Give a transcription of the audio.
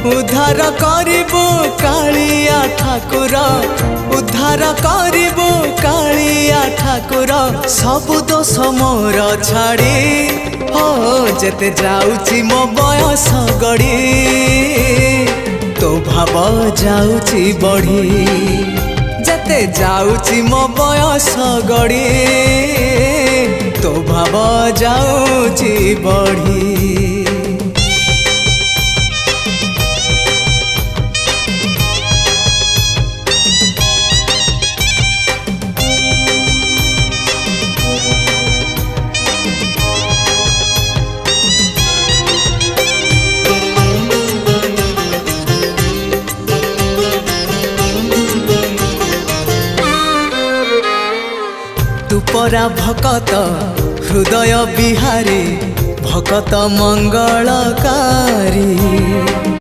उद्धार करिबो कालिया ठाकुर उद्धार करिबो कालिया ठाकुर सबु दोष मोर छाड़ी हो जेते जाउची मो बयस गड़ी तो भाव जाउची बढ़ी जेते जाउची मो बयस गड़ी तो भाव जाउची बढ़ी। तू परा भकत हृदय बिहारी भकत मंगलकारी।